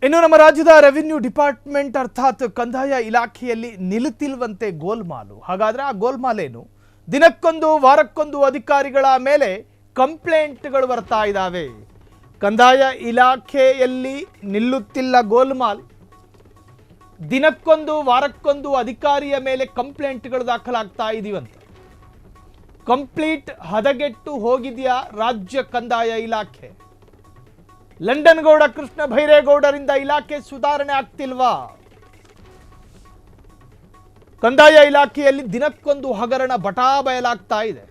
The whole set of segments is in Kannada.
ಇನ್ನು ನಮ್ಮ ರಾಜ್ಯದ ರೆವಿನ್ಯೂ ಡಿಪಾರ್ಟ್ಮೆಂಟ್ ಅರ್ಥಾತ್ ಕಂದಾಯ ಇಲಾಖೆಯಲ್ಲಿ ನಿಲ್ಲುತ್ತಿಲ್ವಂತೆ ಗೋಲ್ಮಾಲು. ಹಾಗಾದ್ರೆ ಆ ಗೋಲ್ಮಾಲ್ ಏನು? ದಿನಕ್ಕೊಂದು ವಾರಕ್ಕೊಂದು ಅಧಿಕಾರಿಗಳ ಮೇಲೆ ಕಂಪ್ಲೇಂಟ್ಗಳು ಬರ್ತಾ ಇದ್ದಾವೆ. ಕಂದಾಯ ಇಲಾಖೆಯಲ್ಲಿ ನಿಲ್ಲುತ್ತಿಲ್ಲ ಗೋಲ್ಮಾಲ್. ದಿನಕ್ಕೊಂದು ವಾರಕ್ಕೊಂದು ಅಧಿಕಾರಿಯ ಮೇಲೆ ಕಂಪ್ಲೇಂಟ್ಗಳು ದಾಖಲಾಗ್ತಾ ಇದೀವಂತೆ. ಕಂಪ್ಲೀಟ್ ಹದಗೆಟ್ಟು ಹೋಗಿದೆಯಾ ರಾಜ್ಯ ಕಂದಾಯ ಇಲಾಖೆ? ಲಂಡನ್ ಗೌಡ ಕೃಷ್ಣ ಭೈರೇಗೌಡರಿಂದ ಇಲಾಖೆ ಸುಧಾರಣೆ ಆಗ್ತಿಲ್ವಾ? ಕಂದಾಯ ಇಲಾಖೆಯಲ್ಲಿ ದಿನಕ್ಕೊಂದು ಹಗರಣ ಬಟಾಬಯಲಾಗ್ತಾ ಇದೆ.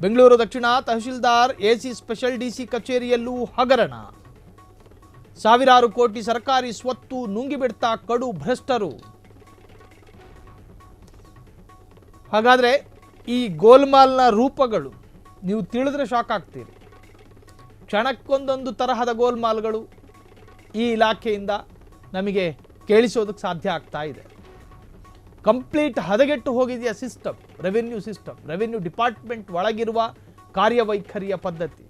ಬೆಂಗಳೂರು ದಕ್ಷಿಣ ತಹಶೀಲ್ದಾರ್ ಎಸಿ ಸ್ಪೆಷಲ್ ಡಿಸಿ ಕಚೇರಿಯಲ್ಲೂ ಹಗರಣ. ಸಾವಿರಾರು ಕೋಟಿ ಸರ್ಕಾರಿ ಸ್ವತ್ತು ನುಂಗಿಬಿಡ್ತಾ ಕಡು ಭ್ರಷ್ಟರು. ಹಾಗಾದ್ರೆ ಈ ಗೋಲ್ಮಾಲ್ನ ರೂಪಗಳು ನೀವು ತಿಳಿದ್ರೆ ಶಾಕ್ ಆಗ್ತೀರಿ. ಕ್ಷಣಕ್ಕೊಂದೊಂದು ತರಹದ ಗೋಲ್ಮಾಲ್ಗಳು ಈ ಇಲಾಖೆಯಿಂದ ನಮಗೆ ಕೇಳಿಸೋದಕ್ಕೆ ಸಾಧ್ಯ ಆಗ್ತಾ ಇದೆ. ಕಂಪ್ಲೀಟ್ ಹದಗೆಟ್ಟು ಹೋಗಿದೆಯಾ ಸಿಸ್ಟಮ್, ರೆವಿನ್ಯೂ ಡಿಪಾರ್ಟ್ಮೆಂಟ್ ಒಳಗಿರುವ ಕಾರ್ಯವೈಖರಿಯ ಪದ್ಧತಿ.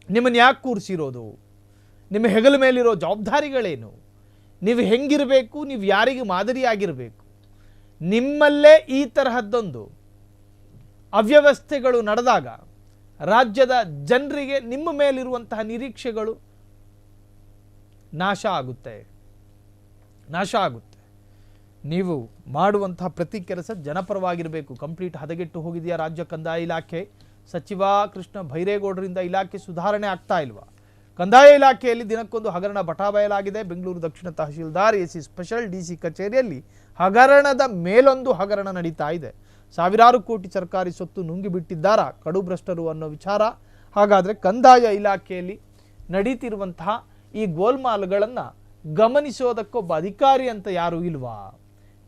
ನಿಮ್ಮನ್ನು ಯಾಕೆ ಕೂರಿಸಿರೋದು? ನಿಮ್ಮ ಹೆಗಲ ಮೇಲಿರೋ ಜವಾಬ್ದಾರಿಗಳೇನು? ನೀವು ಹೆಂಗಿರಬೇಕು? ನೀವು ಯಾರಿಗೆ ಮಾದರಿಯಾಗಿರಬೇಕು? ನಿಮ್ಮಲ್ಲೇ ಈ ತರಹದ್ದೊಂದು ಅವ್ಯವಸ್ಥೆಗಳು ನಡೆದಾಗ ರಾಜ್ಯದ ಜನರಿಗೆ ನಿಮ್ಮ ಮೇಲಿರುವಂತಹ ನಿರೀಕ್ಷೆಗಳು ನಾಶ ಆಗುತ್ತೆ. ನೀವು ಮಾಡುವಂತಹ ಪ್ರತಿ ಕೆಲಸ ಜನಪರವಾಗಿರಬೇಕು. ಕಂಪ್ಲೀಟ್ ಹದಗೆಟ್ಟು ಹೋಗಿದೆಯಾ ರಾಜ್ಯ ಕಂದಾಯ ಇಲಾಖೆ? ಸಚಿವ ಕೃಷ್ಣ ಭೈರೇಗೌಡರಿಂದ ಇಲಾಖೆ ಸುಧಾರಣೆ ಆಗ್ತಾ ಇಲ್ವಾ? ಕಂದಾಯ ಇಲಾಖೆಯಲ್ಲಿ ದಿನಕ್ಕೊಂದು ಹಗರಣ ಬಟಾಬಯಲಾಗಿದೆ. ಬೆಂಗಳೂರು ದಕ್ಷಿಣ ತಹಶೀಲ್ದಾರ್ ಎಸಿ ಸ್ಪೆಷಲ್ ಡಿಸಿ ಕಚೇರಿಯಲ್ಲಿ ಹಗರಣದ ಮೇಲೊಂದು ಹಗರಣ ನಡೀತಾ ಇದೆ. ಸಾವಿರಾರು ಕೋಟಿ ಸರ್ಕಾರಿ ಸ್ವತ್ತು ನುಂಗಿಬಿಟ್ಟಿದ್ದಾರಾ ಕಡು ಭ್ರಷ್ಟರು ಅನ್ನೋ ವಿಚಾರ. ಹಾಗಾದರೆ ಕಂದಾಯ ಇಲಾಖೆಯಲ್ಲಿ ನಡೀತಿರುವಂತಹ ಈ ಗೋಲ್ಮಾಲ್ಗಳನ್ನು ಗಮನಿಸೋದಕ್ಕೊಬ್ಬ ಅಧಿಕಾರಿ ಅಂತ ಯಾರೂ ಇಲ್ವಾ?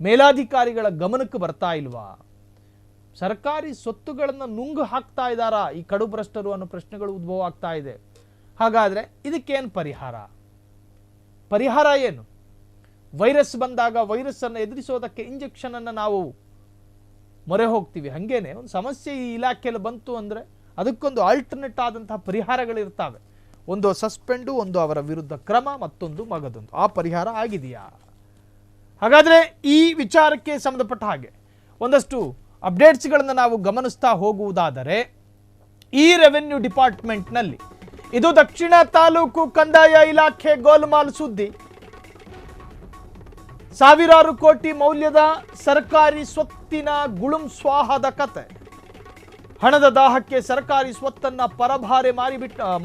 ಮೇಲಾಧಿಕಾರಿಗಳ ಗಮನಕ್ಕೆ ಬರ್ತಾ ಇಲ್ವಾ? ಸರ್ಕಾರಿ ಸ್ವತ್ತುಗಳನ್ನು ನುಂಗು ಹಾಕ್ತಾ ಇದ್ದಾರಾ ಈ ಕಡು ಭ್ರಷ್ಟರು ಅನ್ನೋ ಪ್ರಶ್ನೆಗಳು ಉದ್ಭವ ಆಗ್ತಾ ಇದೆ. ಹಾಗಾದರೆ ಇದಕ್ಕೇನು ಪರಿಹಾರ ಏನು? ವೈರಸ್ ಬಂದಾಗ ವೈರಸ್ಸನ್ನು ಎದುರಿಸೋದಕ್ಕೆ ಇಂಜೆಕ್ಷನನ್ನು ನಾವು ಮೊರೆ ಹೋಗ್ತೀವಿ. ಹಾಗೇನೆ ಒಂದು ಸಮಸ್ಯೆ ಈ ಇಲಾಖೆಯಲ್ಲಿ ಬಂತು ಅಂದರೆ ಅದಕ್ಕೊಂದು ಆಲ್ಟರ್ನೇಟ್ ಆದಂತಹ ಪರಿಹಾರಗಳಿರ್ತವೆ. ಒಂದು ಸಸ್ಪೆಂಡು, ಒಂದು ಅವರ ವಿರುದ್ಧ ಕ್ರಮ, ಮತ್ತೊಂದು ಮಗದೊಂದು. ಆ ಪರಿಹಾರ ಆಗಿದೆಯಾ? ಹಾಗಾದರೆ ಈ ವಿಚಾರಕ್ಕೆ ಸಂಬಂಧಪಟ್ಟ ಹಾಗೆ ಒಂದಷ್ಟು ಅಪ್ಡೇಟ್ಸ್ಗಳನ್ನು ನಾವು ಗಮನಿಸ್ತಾ ಹೋಗುವುದಾದರೆ, ಈ ರೆವಿನ್ಯೂ ಡಿಪಾರ್ಟ್ಮೆಂಟ್ನಲ್ಲಿ ಇದು ದಕ್ಷಿಣ ತಾಲೂಕು ಕಂದಾಯ ಇಲಾಖೆ ಗೋಲ್ಮಾಲ್ ಸುದ್ದಿ. ಸಾವಿರಾರು ಕೋಟಿ ಮೌಲ್ಯದ ಸರ್ಕಾರಿ ಸ್ವತ್ತಿನ ಗುಳುಂ ಸ್ವಾಹದ ಕತೆ. ಹಣದ ದಾಹಕ್ಕೆ ಸರ್ಕಾರಿ ಸ್ವತ್ತನ್ನ ಪರಭಾರೆ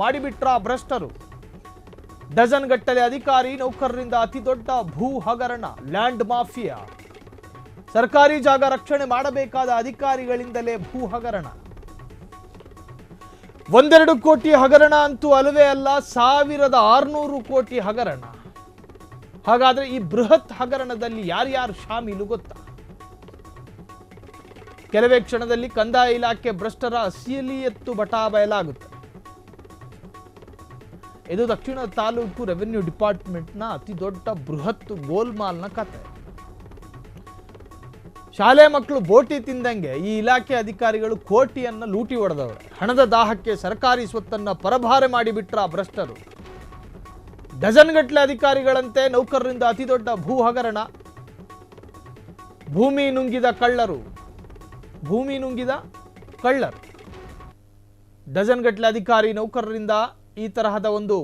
ಮಾಡಿಬಿಟ್ರ ಭ್ರಷ್ಟರು. ಡಜನ್ ಗಟ್ಟಲೆ ಅಧಿಕಾರಿ ನೌಕರರಿಂದ ಅತಿ ದೊಡ್ಡ ಭೂ ಹಗರಣ, ಲ್ಯಾಂಡ್ ಮಾಫಿಯಾ. ಸರ್ಕಾರಿ ಜಾಗ ರಕ್ಷಣೆ ಮಾಡಬೇಕಾದ ಅಧಿಕಾರಿಗಳಿಂದಲೇ ಭೂ ಹಗರಣ. 1-2 ಕೋಟಿ ಹಗರಣ ಅಂತೂ ಅಲ್ಲವೇ ಅಲ್ಲ, 1600 ಕೋಟಿ ಹಗರಣ. ಹಾಗಾದ್ರೆ ಈ ಬೃಹತ್ ಹಗರಣದಲ್ಲಿ ಯಾರ್ಯಾರು ಶಾಮೀಲು ಗೊತ್ತಾ? ಕೆಲವೇ ಕ್ಷಣದಲ್ಲಿ ಕಂದಾಯ ಇಲಾಖೆ ಭ್ರಷ್ಟರ ಅಸಿಯಲಿ ಎತ್ತು ಬಟಾಬಯಲಾಗುತ್ತೆ. ಇದು ದಕ್ಷಿಣ ತಾಲೂಕು ರೆವಿನ್ಯೂ ಡಿಪಾರ್ಟ್ಮೆಂಟ್ನ ಅತಿ ದೊಡ್ಡ ಬೃಹತ್ ಗೋಲ್ಮಾಲ್ನ ಕತೆ. ಶಾಲೆ ಮಕ್ಕಳು ಬೋಟಿ ತಿಂದಂಗೆ ಈ ಇಲಾಖೆ ಅಧಿಕಾರಿಗಳು ಕೋಟಿಯನ್ನು ಲೂಟಿ ಹೊಡೆದವರು. ಹಣದ ದಾಹಕ್ಕೆ ಸರ್ಕಾರಿ ಸ್ವತ್ತನ್ನು ಪರಭಾರೆ ಮಾಡಿಬಿಟ್ರ ಭ್ರಷ್ಟರು. ಡಜನ್ ಗಟ್ಟಲೆ ಅಧಿಕಾರಿಗಳಂತೆ ನೌಕರರಿಂದ ಅತಿ ದೊಡ್ಡ ಭೂ ಹಗರಣ. ಭೂಮಿ ನುಂಗಿದ ಕಳ್ಳರು. ಡಜನ್ ಗಟ್ಟಲೆ ಅಧಿಕಾರಿ ನೌಕರರಿಂದ ಈ ತರಹದ ಒಂದು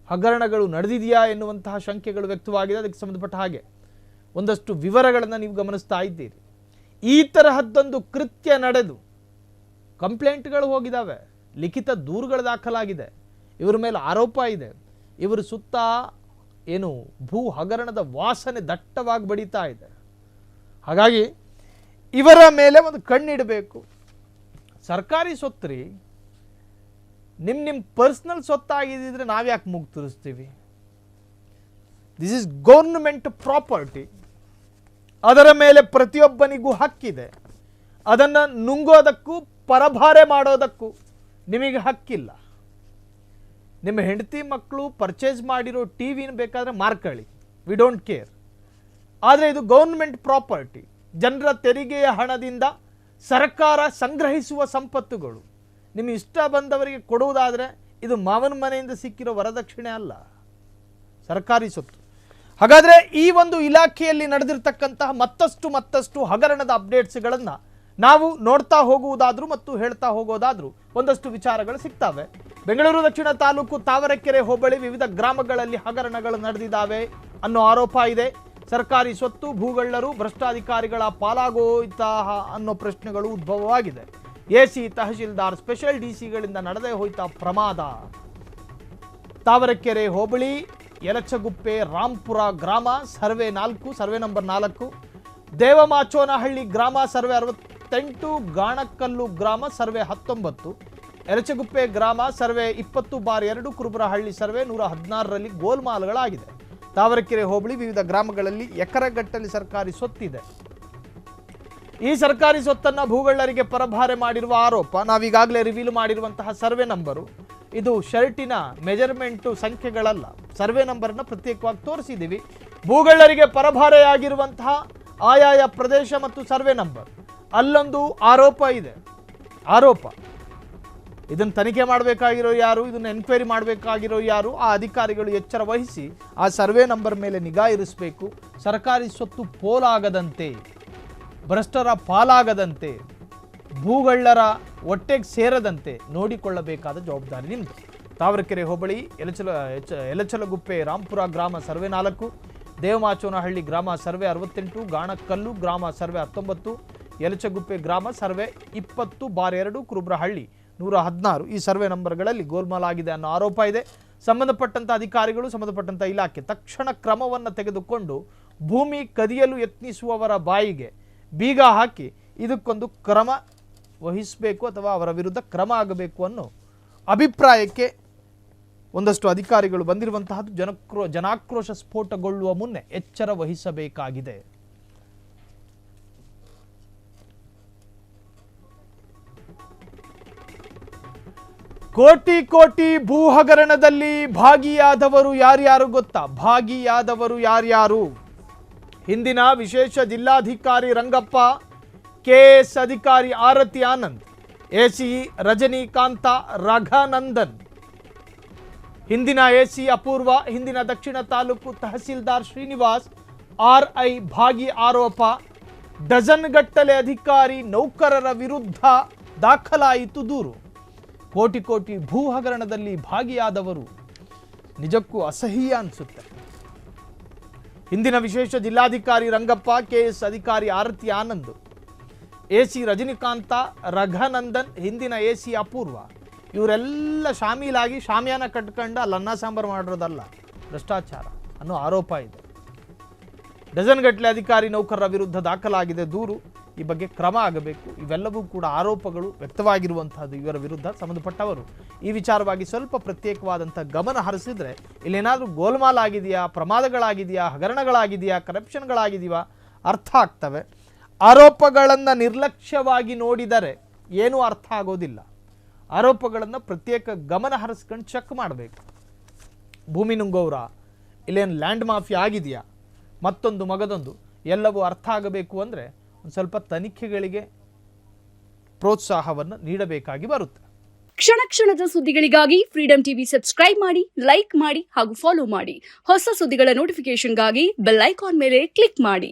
ಹಗರಣಗಳು ನಡೆದಿದೆಯಾ ಎನ್ನುವಂತಹ ಶಂಕೆಗಳು ವ್ಯಕ್ತವಾಗಿದೆ. ಅದಕ್ಕೆ ಸಂಬಂಧಪಟ್ಟ ಹಾಗೆ ಒಂದಷ್ಟು ವಿವರಗಳನ್ನು ನೀವು ಗಮನಿಸ್ತಾ ಇದ್ದೀರಿ. ಈ ತರಹದ್ದೊಂದು ಕೃತ್ಯ ನಡೆದು ಕಂಪ್ಲೇಂಟ್ಗಳು ಹೋಗಿದ್ದಾವೆ, ಲಿಖಿತ ದೂರುಗಳು ದಾಖಲಾಗಿದೆ, ಇವರ ಮೇಲೆ ಆರೋಪ ಇದೆ. ಇವರು ಸುತ್ತ ಏನು ಭೂ ಹಗರಣದ ವಾಸನೆ ದಟ್ಟವಾಗಿ ಬಡಿತಾ ಇದೆ. ಹಾಗಾಗಿ ಇವರ ಮೇಲೆ ಒಂದು ಕಣ್ಣಿಡಬೇಕು. ಸರ್ಕಾರಿ ಸ್ವತ್ತು ನಿಮ್ಮ ಪರ್ಸನಲ್ ಸ್ವತ್ತಾಗಿದ್ದರೆ ನಾವ್ಯಾಕೆ ಮೂಗು ತೋರಿಸ್ತೀವಿ? This is government property. ಅದರ ಮೇಲೆ ಪ್ರತಿಯೊಬ್ಬನಿಗೂ ಹಕ್ಕಿದೆ. ಅದನ್ನು ನುಂಗೋದಕ್ಕೂ ಪರಭಾರೆ ಮಾಡೋದಕ್ಕೂ ನಿಮಗೆ ಹಕ್ಕಿಲ್ಲ. ನಿಮ್ಮ ಹೆಂಡತಿ ಮಕ್ಕಳು ಪರ್ಚೇಸ್ ಮಾಡಿರೋ ಟಿವಿನ ಬೇಕಾದರೆ ಮಾರ್ಕೊಳ್ಳಿ, ವಿ ಡೋಂಟ್ ಕೇರ್. ಆದರೆ ಇದು ಗೌರ್ಮೆಂಟ್ ಪ್ರಾಪರ್ಟಿ. ಜನರ ತೆರಿಗೆಯ ಹಣದಿಂದ ಸರ್ಕಾರ ಸಂಗ್ರಹಿಸುವ ಸಂಪತ್ತುಗಳು. ನಿಮಗೆ ಇಷ್ಟ ಬಂದವರಿಗೆ ಕೊಡುವುದಾದರೆ ಇದು ಮಾವನ ಮನೆಯಿಂದ ಸಿಕ್ಕಿರೋ ವರದಕ್ಷಿಣೆ ಅಲ್ಲ, ಸರ್ಕಾರಿ ಸೊತ್ತು. ಹಾಗಾದರೆ ಈ ಒಂದು ಇಲಾಖೆಯಲ್ಲಿ ನಡೆದಿರ್ತಕ್ಕಂತಹ ಮತ್ತಷ್ಟು ಹಗರಣದ ಅಪ್ಡೇಟ್ಸ್ಗಳನ್ನು ನಾವು ನೋಡ್ತಾ ಹೋಗುವುದಾದ್ರೂ ಮತ್ತು ಹೇಳ್ತಾ ಹೋಗೋದಾದ್ರೂ ಒಂದಷ್ಟು ವಿಚಾರಗಳು ಸಿಗ್ತವೆ. ಬೆಂಗಳೂರು ದಕ್ಷಿಣ ತಾಲೂಕು ತಾವರೆಕೆರೆ ಹೋಬಳಿ ವಿವಿಧ ಗ್ರಾಮಗಳಲ್ಲಿ ಹಗರಣಗಳು ನಡೆದಿದ್ದಾವೆ ಅನ್ನೋ ಆರೋಪ ಇದೆ. ಸರ್ಕಾರಿ ಸ್ವತ್ತು, ಭೂಗಳ್ಳರು, ಭ್ರಷ್ಟಾಧಿಕಾರಿಗಳ ಪಾಲಾಗೋಯ್ತಾ ಅನ್ನೋ ಪ್ರಶ್ನೆಗಳು ಉದ್ಭವವಾಗಿದೆ. ಎಸಿ, ತಹಶೀಲ್ದಾರ್, ಸ್ಪೆಷಲ್ ಡಿಸಿಗಳಿಂದ ನಡೆದೇ ಹೋಯ್ತಾ ಪ್ರಮಾದ. ತಾವರೆಕೆರೆ ಹೋಬಳಿ ಯಲಚಗುಪ್ಪೆ ರಾಂಪುರ ಗ್ರಾಮ ಸರ್ವೆ 4, ಸರ್ವೆ ನಂಬರ್ 4, ದೇವಮಾಚೋನಹಳ್ಳಿ ಗ್ರಾಮ ಸರ್ವೆ 68, ಗಾಣಕಲ್ಲು ಗ್ರಾಮ ಸರ್ವೆ 19, ಯಲಚಗುಪ್ಪೆ ಗ್ರಾಮ ಸರ್ವೆ 20/2, ಕುರುಬರಹಳ್ಳಿ ಸರ್ವೆ 116ರಲ್ಲಿ ಗೋಲ್ಮಾಲ್ಗಳಾಗಿದೆ. ತಾವರೆಕೆರೆ ಹೋಬಳಿ ವಿವಿಧ ಗ್ರಾಮಗಳಲ್ಲಿ ಎಕರೆಗಟ್ಟಲೆ ಸರ್ಕಾರಿ ಸ್ವತ್ತಿದೆ. ಈ ಸರ್ಕಾರಿ ಸ್ವತ್ತನ್ನು ಭೂಗಳ್ಳರಿಗೆ ಪರಭಾರೆ ಮಾಡಿರುವ ಆರೋಪ. ನಾವೀಗಾಗಲೇ ರಿವೀಲ್ ಮಾಡಿರುವಂತಹ ಸರ್ವೆ ನಂಬರು ಇದು ಶರ್ಟಿನ ಮೆಜರ್ಮೆಂಟು ಸಂಖ್ಯೆಗಳಲ್ಲ, ಸರ್ವೆ ನಂಬರನ್ನು ಪ್ರತ್ಯೇಕವಾಗಿ ತೋರಿಸಿದ್ದೀವಿ. ಭೂಗಳ್ಳರಿಗೆ ಪರಭಾರೆಯಾಗಿರುವಂತಹ ಆಯಾಯ ಪ್ರದೇಶ ಮತ್ತು ಸರ್ವೆ ನಂಬರ್ ಅಲ್ಲೊಂದು ಆರೋಪ ಇದೆ. ಇದನ್ನು ತನಿಖೆ ಮಾಡಬೇಕಾಗಿರೋ ಯಾರು, ಇದನ್ನು ಎನ್ಕ್ವೈರಿ ಮಾಡಬೇಕಾಗಿರೋ ಯಾರು, ಆ ಅಧಿಕಾರಿಗಳು ಎಚ್ಚರ ವಹಿಸಿ ಆ ಸರ್ವೆ ನಂಬರ್ ಮೇಲೆ ನಿಗಾ ಇರಿಸಬೇಕು. ಸರ್ಕಾರಿ ಸ್ವತ್ತು ಪೋಲಾಗದಂತೆ, ಭ್ರಷ್ಟರ ಪಾಲಾಗದಂತೆ, ಭೂಗಳ್ಳರ ಹೊಟ್ಟೆಗೆ ಸೇರದಂತೆ ನೋಡಿಕೊಳ್ಳಬೇಕಾದ ಜವಾಬ್ದಾರಿ ನಿಮ್ಮದು. ತಾವರೆಕೆರೆ ಹೋಬಳಿ ಯಲಚಲಗುಪ್ಪೆ ರಾಂಪುರ ಗ್ರಾಮ ಸರ್ವೆ 4, ದೇವಮಾಚೋನಹಳ್ಳಿ ಗ್ರಾಮ ಸರ್ವೆ 68, ಗಾಣಕಲ್ಲು ಗ್ರಾಮ ಸರ್ವೆ 19, ಯಲಚಗುಪ್ಪೆ ಗ್ರಾಮ ಸರ್ವೆ 20/2, ಕುರುಬರಹಳ್ಳಿ 116 ಈ ಸರ್ವೆ ನಂಬರ್ಗಳಲ್ಲಿ ಗೋಲ್ಮಾಲ್ ಆಗಿದೆ ಅನ್ನೋ ಆರೋಪ ಇದೆ. ಸಂಬಂಧಪಟ್ಟಂಥ ಅಧಿಕಾರಿಗಳು, ಸಂಬಂಧಪಟ್ಟಂಥ ಇಲಾಖೆ ತಕ್ಷಣ ಕ್ರಮವನ್ನು ತೆಗೆದುಕೊಂಡು ಭೂಮಿ ಕದಿಯಲು ಯತ್ನಿಸುವವರ ಬಾಯಿಗೆ ಬೀಗ ಹಾಕಿ ಇದಕ್ಕೊಂದು ಕ್ರಮ ವಹಿಸಬೇಕು ಅಥವಾ ಅವರ ವಿರುದ್ಧ ಕ್ರಮ ಆಗಬೇಕು ಅನ್ನೋ ಅಭಿಪ್ರಾಯಕ್ಕೆ ಒಂದಷ್ಟು ಅಧಿಕಾರಿಗಳು ಬಂದಿರುವಂತಹದ್ದು. ಜನಾಕ್ರೋಶ ಸ್ಫೋಟಗೊಳ್ಳುವ ಮುನ್ನೆ ಎಚ್ಚರ ವಹಿಸಬೇಕಾಗಿದೆ. ಕೋಟಿ ಭೂ ಹಗರಣದಲ್ಲಿ ಭಾಗಿಯಾದವರು ಯಾರ್ಯಾರು ಗೊತ್ತಾ? ಯಾರ್ಯಾರು? ಹಿಂದಿನ ವಿಶೇಷ ಜಿಲ್ಲಾಧಿಕಾರಿ ರಂಗಪ್ಪ, ಕೆಎಸ್ ಅಧಿಕಾರಿ ಆರತಿ ಆನಂದ್, ಎಸಿ ರಜನಿಕಾಂತ ರಘಾನಂದನ್, ಹಿಂದಿನ ಎಸಿ ಅಪೂರ್ವ, ಹಿಂದಿನ ದಕ್ಷಿಣ ತಾಲೂಕು ತಹಸೀಲ್ದಾರ್ ಶ್ರೀನಿವಾಸ್, ಆರ್ಐ ಭಾಗಿ ಆರೋಪ. ಡಜನ್ ಗಟ್ಟಲೆ ಅಧಿಕಾರಿ ನೌಕರರ ವಿರುದ್ಧ ದಾಖಲಾಯಿತು ದೂರು. ಕೋಟಿ ಭೂ ಹಗರಣದಲ್ಲಿ ಭಾಗಿಯಾದವರು ನಿಜಕ್ಕೂ ಅಸಹ್ಯ ಅನಿಸುತ್ತೆ. ಹಿಂದಿನ ವಿಶೇಷ ಜಿಲ್ಲಾಧಿಕಾರಿ ರಂಗಪ್ಪ, ಕೆಎಸ್ ಅಧಿಕಾರಿ ಆರತಿ ಆನಂದ್, ಎಸಿ ರಜನಿಕಾಂತ ರಘಾನಂದನ್, ಹಿಂದಿನ ಎಸಿ ಅಪೂರ್ವ ಇವರೆಲ್ಲ ಶಾಮೀಲಾಗಿ ಶಾಮಿಯಾನ ಕಟ್ಕೊಂಡು ಅಲ್ಲಿ ಅನ್ನ ಸಾಂಬಾರು ಮಾಡಿರೋದಲ್ಲ, ಭ್ರಷ್ಟಾಚಾರ ಅನ್ನೋ ಆರೋಪ ಇದೆ. ಡಜನ್ ಗಟ್ಟಲೆ ಅಧಿಕಾರಿ ನೌಕರರ ವಿರುದ್ಧ ದಾಖಲಾಗಿದೆ ದೂರು. ಈ ಬಗ್ಗೆ ಕ್ರಮ ಆಗಬೇಕು. ಇವೆಲ್ಲವೂ ಕೂಡ ಆರೋಪಗಳು ವ್ಯಕ್ತವಾಗಿರುವಂತಹದ್ದು. ಇವರ ವಿರುದ್ಧ ಸಂಬಂಧಪಟ್ಟವರು ಈ ವಿಚಾರವಾಗಿ ಸ್ವಲ್ಪ ಪ್ರತ್ಯೇಕವಾದಂಥ ಗಮನ ಹರಿಸಿದ್ರೆ ಇಲ್ಲೇನಾದರೂ ಗೋಲ್ಮಾಲ್ ಆಗಿದೆಯಾ, ಪ್ರಮಾದಗಳಾಗಿದೆಯಾ, ಹಗರಣಗಳಾಗಿದೆಯಾ, ಕರಪ್ಷನ್ಗಳಾಗಿದೆಯಾ ಅರ್ಥ ಆಗ್ತವೆ. ಆರೋಪಗಳನ್ನು ನಿರ್ಲಕ್ಷ್ಯವಾಗಿ ನೋಡಿದರೆ ಏನೂ ಅರ್ಥ ಆಗೋದಿಲ್ಲ. ಆರೋಪಗಳನ್ನು ಪ್ರತ್ಯೇಕ ಗಮನ ಹರಿಸ್ಕೊಂಡು ಚೆಕ್ ಮಾಡಬೇಕು. ಭೂಮಿ ನುಂಗೋರ, ಇಲ್ಲೇನು ಲ್ಯಾಂಡ್ ಮಾಫಿಯಾ ಆಗಿದೆಯಾ, ಮತ್ತೊಂದು ಮಗದೊಂದು, ಎಲ್ಲವೂ ಅರ್ಥ ಆಗಬೇಕು ಅಂದರೆ ಒಂದು ಸ್ವಲ್ಪ ತನಿಖೆಗಳಿಗೆ ಪ್ರೋತ್ಸಾಹವನ್ನು ನೀಡಬೇಕಾಗಿ ಬರುತ್ತೆ. ಕ್ಷಣದ ಸುದ್ದಿಗಳಿಗಾಗಿ ಫ್ರೀಡಂ ಟಿವಿ ಸಬ್ಸ್ಕ್ರೈಬ್ ಮಾಡಿ, ಲೈಕ್ ಮಾಡಿ ಹಾಗೂ ಫಾಲೋ ಮಾಡಿ. ಹೊಸ ಸುದ್ದಿಗಳ ನೋಟಿಫಿಕೇಶನ್ಗಾಗಿ ಬೆಲ್ ಐಕಾನ್ ಮೇಲೆ ಕ್ಲಿಕ್ ಮಾಡಿ.